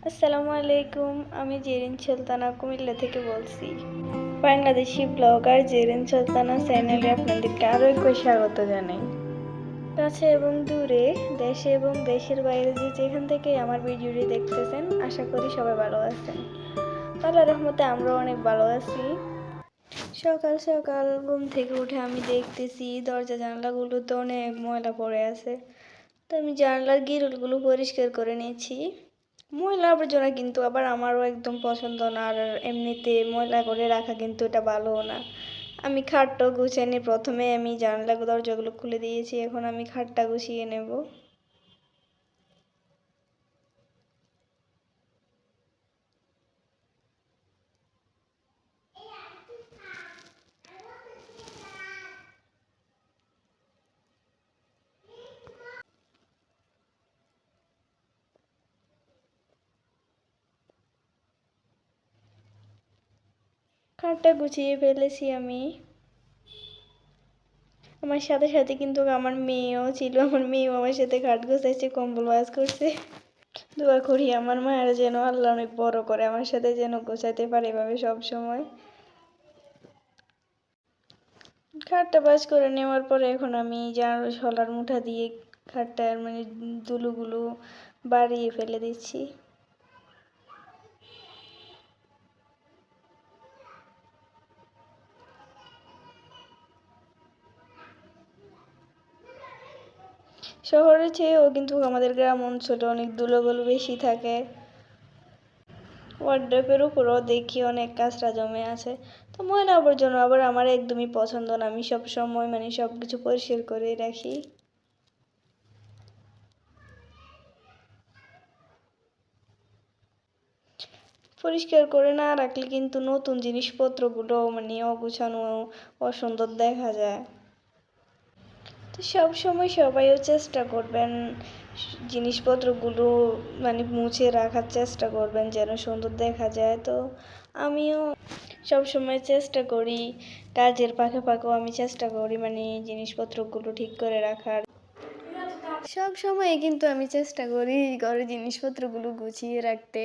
আসসালামু আলাইকুম। আমি জেরিন সুলতানা কুমিল্লা থেকে বলছি। বাংলাদেশি ব্লগার জেরিন সুলতানা চ্যানেলে আপনাদেরকে আরও একবার স্বাগত জানাই। কাছে এবং দূরে, দেশে এবং দেশের বাইরে যে যেখান থেকে আমার ভিডিওটি দেখতেছেন, আশা করি সবাই ভালো আছেন। আল্লাহর রহমতে আমরাও অনেক ভালো আছি। সকাল সকাল ঘুম থেকে উঠে আমি দেখতেছি দরজা জানলাগুলোতে অনেক ময়লা পড়ে আছে। তো আমি জানলার গ্রিলগুলো পরিষ্কার করে নিয়েছি। ময়লা আবর্জনা কিন্তু আবার আমারও একদম পছন্দ না, আর এমনিতে ময়লা করে রাখা কিন্তু এটা ভালোও না। আমি খাটটাও গুছিয়ে নিই। প্রথমে আমি জানলা দরজাগুলো খুলে দিয়েছি, এখন আমি খাটটা গুছিয়ে নেব। খাটটা গুছিয়ে ফেলেছি আমি। আমার সাথে সাথে কিন্তু আমার মেয়েও ছিল, আমার মেয়েও আমার সাথে খাট গোছাইছে, কম্বল ভাঁজ করছে। দোয়া করি আমার মায়ের যেন আল্লাহ অনেক বড় করে, আমার সাথে যেন গোছাইতে পারে এভাবে সব সময়। খাটটা ভাঁজ করে নেওয়ার পরে এখন আমি শলার মুঠা দিয়ে খাটটার ধুলোগুলো বাড়িয়ে ফেলে দিচ্ছি। শহরের চেয়েও কিন্তু আমাদের গ্রাম অঞ্চলে অনেক ধুলোবালু বেশি থাকে। ওয়ার্ড্রোবের উপরও দেখি অনেক কাঁচরা জমে আছে। তো ময়লা আবর্জনা আবার আমার একদমই পছন্দ না। আমি সব সময় সব কিছু পরিষ্কার করে রাখি। পরিষ্কার করে না রাখলে কিন্তু নতুন জিনিসপত্রগুলো অগুছানো, অসুন্দর দেখা যায়। তো সব সময় সবাইও চেষ্টা করবেন জিনিসপত্রগুলো মুছে রাখার চেষ্টা করবেন যেন সুন্দর দেখা যায়। তো আমিও সব সময় চেষ্টা করি, কাজের ফাঁকে ফাঁকেও আমি চেষ্টা করি জিনিসপত্রগুলো ঠিক করে রাখার। সব সময় কিন্তু আমি চেষ্টা করি ঘরের জিনিসপত্রগুলো গুছিয়ে রাখতে।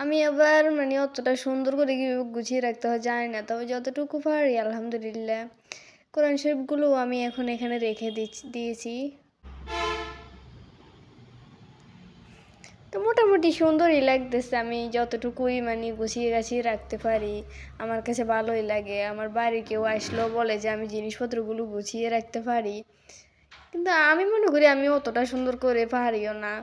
আমি আবার অতটা সুন্দর করে কীভাবে গুছিয়ে রাখতে হয় জানি না, তবে যতটুকু পারি আলহামদুলিল্লাহ। কোরআন শরীফগুলো আমি এখন এখানে রেখে দিয়েছি। তো মোটামুটি সুন্দরই লাগতেছে, আমি যতটুকুই গুছিয়ে গাছিয়ে রাখতে পারি আমার কাছে ভালোই লাগে। আমার বাড়ি কেউ আসলেও বলে যে আমি জিনিসপত্রগুলো গুছিয়ে রাখতে পারি, কিন্তু আমি মনে করি আমি অতটা সুন্দর করে পারিও না।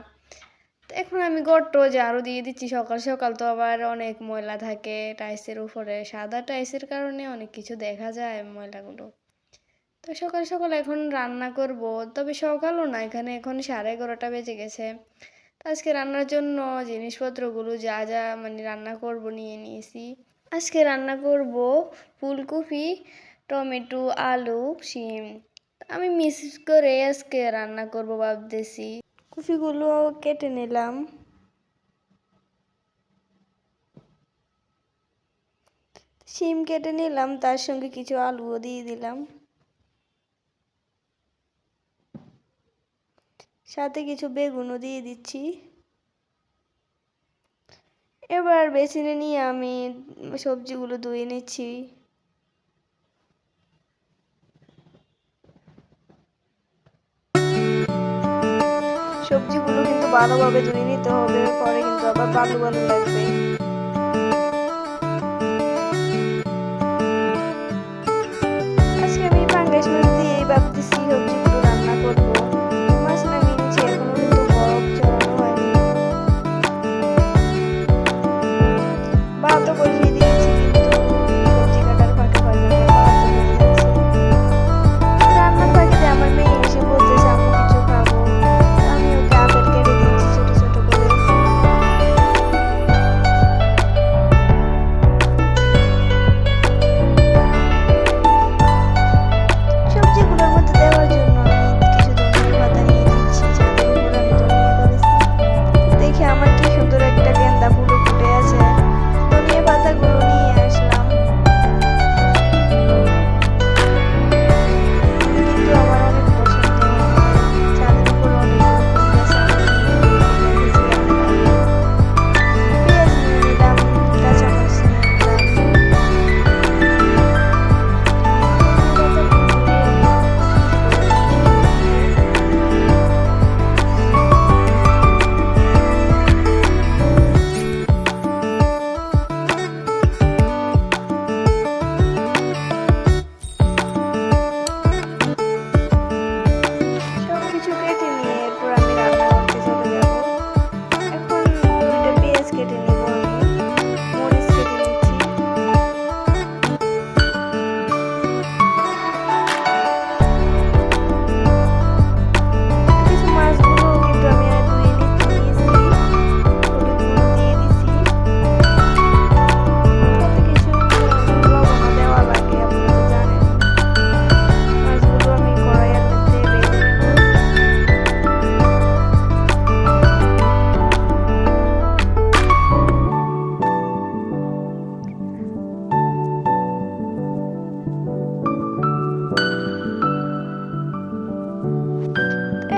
তো এখন আমি ঘরটাও ঝাড়ু দিয়ে দিচ্ছি। সকাল সকাল তো আবার অনেক ময়লা থাকে টাইলসের উপরে, সাদা টাইলসের কারণে অনেক কিছু দেখা যায় ময়লাগুলো। তো সকাল সকাল এখন রান্না করব, তবে সকালও না, এখানে এখন 11:30 বেজে গেছে। আজকে রান্নার জন্য জিনিসপত্রগুলো যা যা রান্না করব নিয়ে নিয়েছি। আজকে রান্না করব ফুলকপি, টমেটো, আলু, শিম। আমি মিক্স করে আজকে রান্না করব ভাবতেছি। কপিগুলো কেটে নিলাম। শিম কেটে নিলাম, তার সঙ্গে কিছু আলুও দিয়ে দিলাম, সাথে কিছু বেগুনও দিয়ে দিচ্ছি। এবার বেসিনে নিয়ে আমি সবজিগুলো ধুয়ে নিচ্ছি। সবজিগুলো কিন্তু ভালোভাবে ধুয়ে নিতে হবে, পরে কিন্তু আবার বালু বালু লাগবে। আজকে আমি পাঙ্গাস মাছ দিয়ে ভাবতেছি সবজিগুলো রান্না করবো। মাছ নামিয়ে নিচ্ছি, এখনো কিন্তু বরফ চড়ানো হয়নি। ভাতও বসিয়ে দিয়েছি, কিন্তু সবজি কাটার ফাঁকে ফাঁকে আমার ভাতও হয়ে যাচ্ছে। রান্নার ফাঁকে আমার মেয়ে এসে বলতেছে আমি কিছু খাবো, আমি ওকে আপেল কেটে দিচ্ছি ছোট ছোট করে। সবজিগুলোর মধ্যে দেওয়ার জন্য মরিচ কেটে নেব আমি। মরিচ কেটে নিচ্ছি। কিছু মাছগুলো কিন্তু আমি ধুয়ে নিয়েছি। হলুদ গুঁড়ো দিয়ে দিছি। কত কিছু লবণ দেওয়া লাগে আপনি তো জানেন। মাছগুলো আমি কড়াইয়ের মধ্যে ভেজে নেব।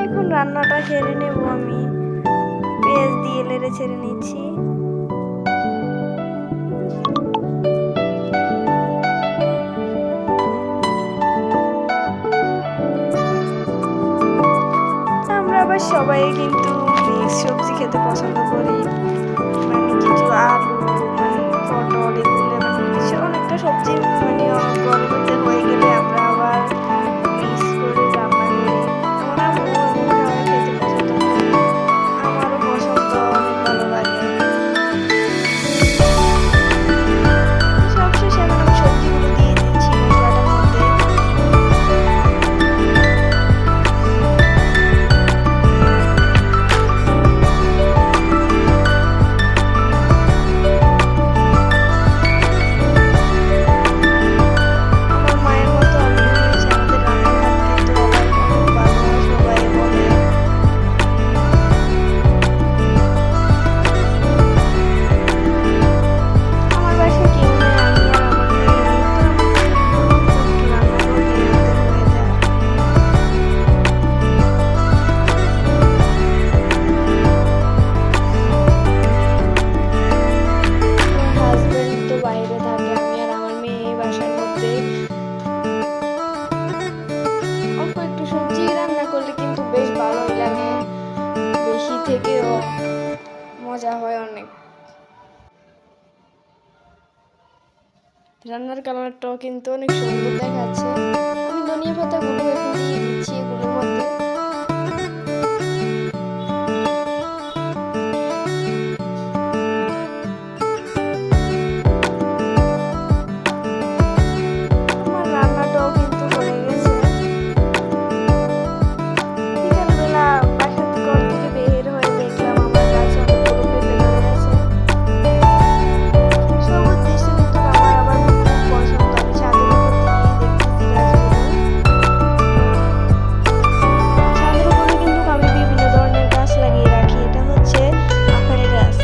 এখন রান্নাটা সেরে নেব আমি। পেঁয়াজ দিয়ে নেড়ে ছেড়ে নিচ্ছি। আমরা আবার সবাই কিন্তু মিক্স সবজি খেতে পছন্দ করি। মানে কিছু আলু, মানে পটল, এগুলো মানে কিছু অনেকটা সবজি মানে গরমের মধ্যে হয়ে গেলে আমরা আবার মিক্স করে রান্না করি। আমার আম্মু এমন খাবার খেতে পছন্দ করে। আমারও পছন্দ, অনেক ভালো লাগে। সবশেষে এখন আমি সবজিগুলো দিয়ে দিচ্ছি মশলাটার মধ্যে। আমার মায়ের মতো আমি হয়েছি। আমাদের রান্নার হাত কিন্তু আবার অনেক ভালো, সবাই বলে। আমার বাসায় কেউ নেই, আমি আর আমার মেয়ে। তো আমাদের একটু রান্না করলে আমাদের হয়ে যায়। আমার হাজবেন্ড তো বাইরে থাকে, আমি আর আমার মেয়ে এই বাসার মধ্যে। অল্প একটু সবজি রান্না করলে কিন্তু বেশ ভালোই লাগে, বেশি থেকেও মজা হয় অনেক। রান্নার কালারটাও কিন্তু অনেক সুন্দর দেখাচ্ছে। আমি ধনিয়া পাতাগুলো এখন দিয়ে দিচ্ছি এগুলোর মধ্যে। আমার রান্নাটাও কিন্তু হয়ে গেছে। বিকালবেলা বাসার ঘর থেকে বের হয়ে দেখলাম আমার গাছে অনেকগুলো পেঁপে ধরে আছে। সবুজ দৃশ্য কিন্তু আমার আবার খুব পছন্দ। আমি ছাদের উপর থেকে দেখতেছি গাছগুলো। ছাদের উপরে কিন্তু আমি বিভিন্ন ধরনের গাছ লাগিয়ে রাখি। এটা হচ্ছে আপেল গাছ।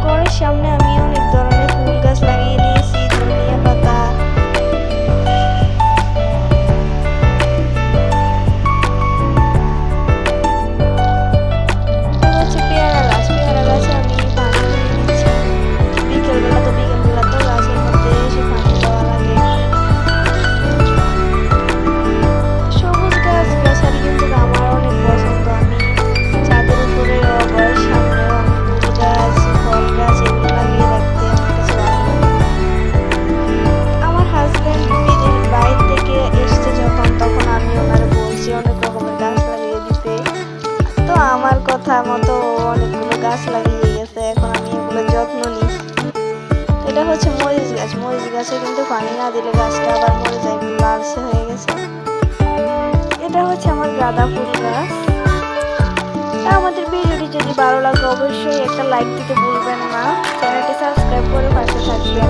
ঘরের সামনে আমি অনেক ধরনের ফুল গাছ লাগিয়ে নিয়েছি, ধনিয়া পাতা। এটা হচ্ছে পেয়ারা গাছ। পেয়ারা গাছে আমি পানি দিয়ে দিচ্ছি। বিকেলবেলা তো গাছের মধ্যে এসে পানি দেওয়া লাগে। সবুজ গাছ গাছালি কিন্তু আমার অনেক পছন্দ। আমি ছাদের উপরেও ঘরের সামনেও আমি ফুল গাছ, ফল গাছ এগুলো লাগিয়ে রাখতে আমার কাছে ভালো লাগে। আমার হাজবেন্ড বিদেশ বাইরে থেকে এসছে যখন, তখন আমি ওনার বলছি অনেক রকমের গাছ লাগিয়ে দিতে। তো আমার কথা মতো ও অনেকগুলো গাছ লাগিয়ে গেছে। এখন আমি এগুলো যত্ন নিই। এটা হচ্ছে মরিচ গাছ। মরিচ গাছে কিন্তু পানি না দিলে গাছটা আবার মরে যায়, একটু লালচে হয়ে গেছে। এটা হচ্ছে আমার গাঁদা ফুল গাছ। তা আমাদের ভিডিওটি যদি ভালো লাগে অবশ্যই একটা লাইক দিতে ভুলবেন না। চ্যানেলটি সাবস্ক্রাইব করে পাশে থাকবেন।